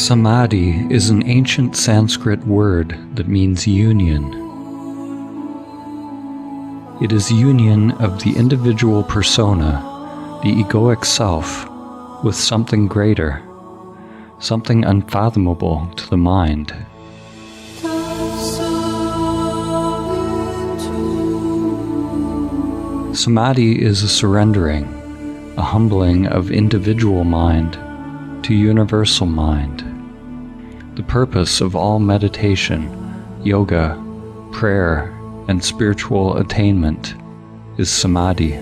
Samadhi is an ancient Sanskrit word that means union. It is union of the individual persona, the egoic self, with something greater, something unfathomable to the mind. Samadhi is a surrendering, a humbling of individual mind to universal mind. The purpose of all meditation, yoga, prayer, and spiritual attainment is samadhi.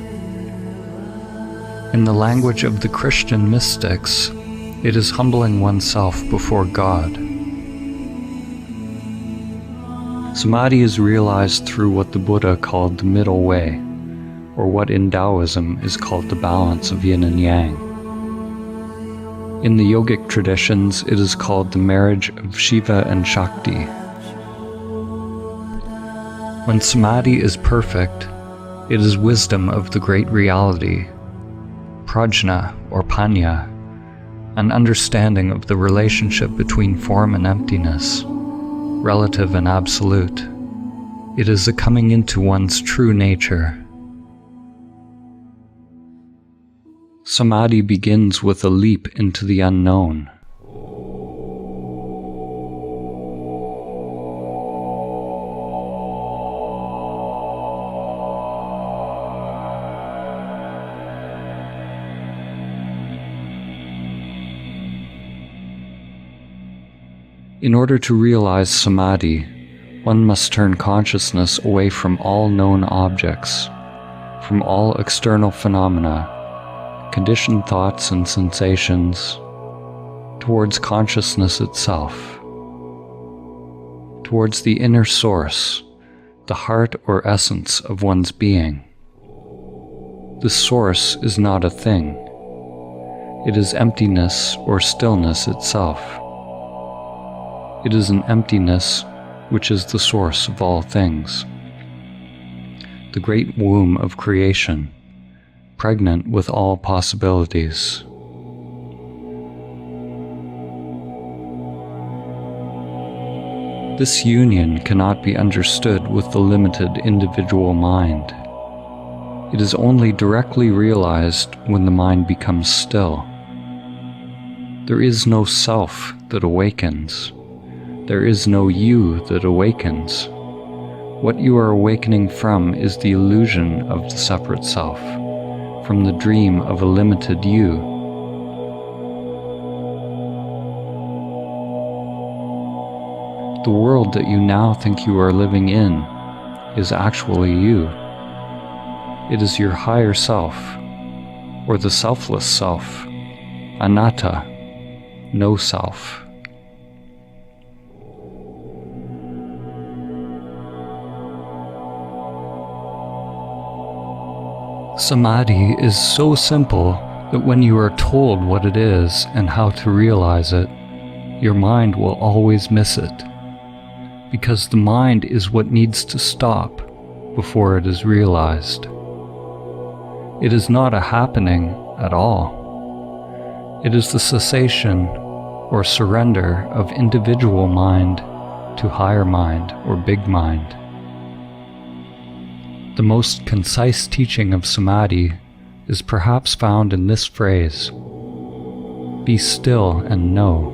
In the language of the Christian mystics, it is humbling oneself before God. Samadhi is realized through what the Buddha called the middle way, or what in Taoism is called the balance of yin and yang. In the yogic traditions, it is called the marriage of Shiva and Shakti. When samadhi is perfect, it is wisdom of the great reality, prajna or panya, an understanding of the relationship between form and emptiness, relative and absolute. It is a coming into one's true nature. Samadhi begins with a leap into the unknown. In order to realize samadhi, one must turn consciousness away from all known objects, from all external phenomena, conditioned thoughts and sensations, towards consciousness itself, towards the inner source, the heart or essence of one's being. This source is not a thing. It is emptiness or stillness itself. It is an emptiness which is the source of all things, the great womb of creation, pregnant with all possibilities. This union cannot be understood with the limited individual mind. It is only directly realized when the mind becomes still. There is no self that awakens. There is no you that awakens. What you are awakening from is the illusion of the separate self, from the dream of a limited you. The world that you now think you are living in is actually you. It is your higher self, or the selfless self, anatta, no self. Samadhi is so simple that when you are told what it is and how to realize it, your mind will always miss it, because the mind is what needs to stop before it is realized. It is not a happening at all. It is the cessation or surrender of individual mind to higher mind or big mind. The most concise teaching of samadhi is perhaps found in this phrase: be still and know.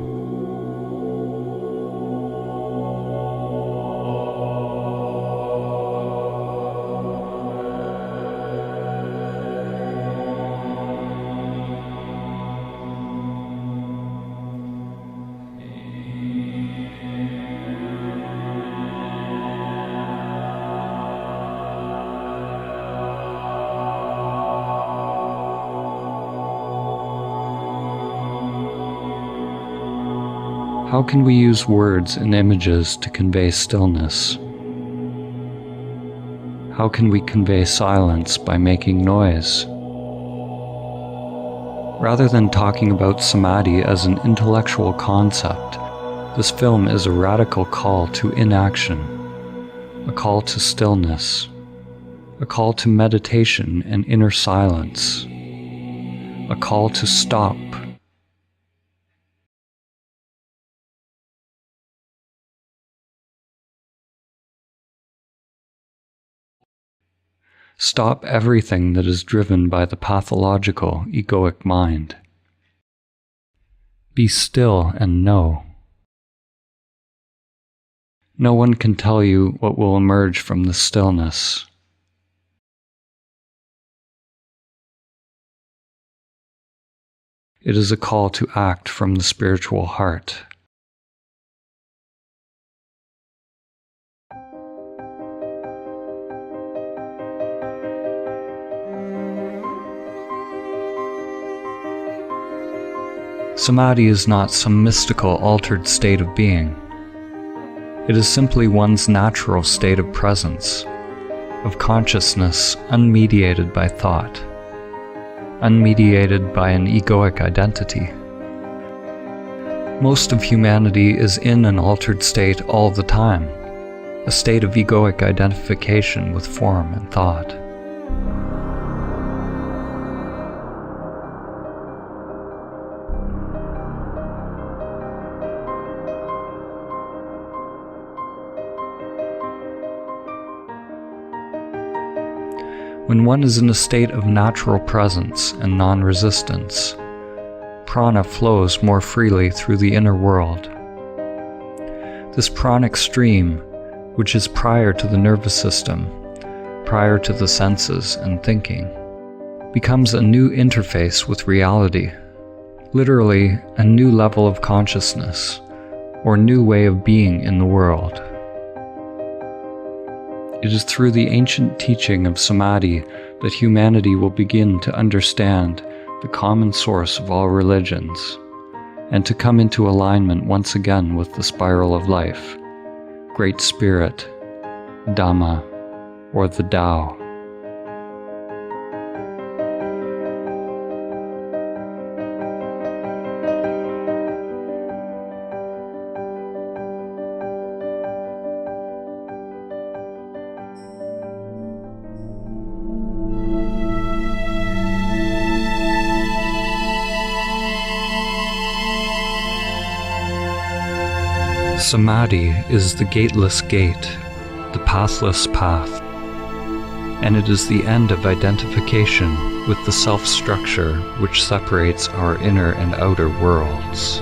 How can we use words and images to convey stillness? How can we convey silence by making noise? Rather than talking about samadhi as an intellectual concept, this film is a radical call to inaction, a call to stillness, a call to meditation and inner silence, a call to stop Stop everything that is driven by the pathological, egoic mind. Be still and know. No one can tell you what will emerge from the stillness. It is a call to act from the spiritual heart. Samadhi is not some mystical, altered state of being. It is simply one's natural state of presence, of consciousness unmediated by thought, unmediated by an egoic identity. Most of humanity is in an altered state all the time, a state of egoic identification with form and thought. When one is in a state of natural presence and non-resistance, prana flows more freely through the inner world. This pranic stream, which is prior to the nervous system, prior to the senses and thinking, becomes a new interface with reality, literally a new level of consciousness, or new way of being in the world. It is through the ancient teaching of Samadhi that humanity will begin to understand the common source of all religions, and to come into alignment once again with the spiral of life, Great Spirit, Dhamma, or the Tao. Samadhi is the gateless gate, the pathless path, and it is the end of identification with the self-structure which separates our inner and outer worlds.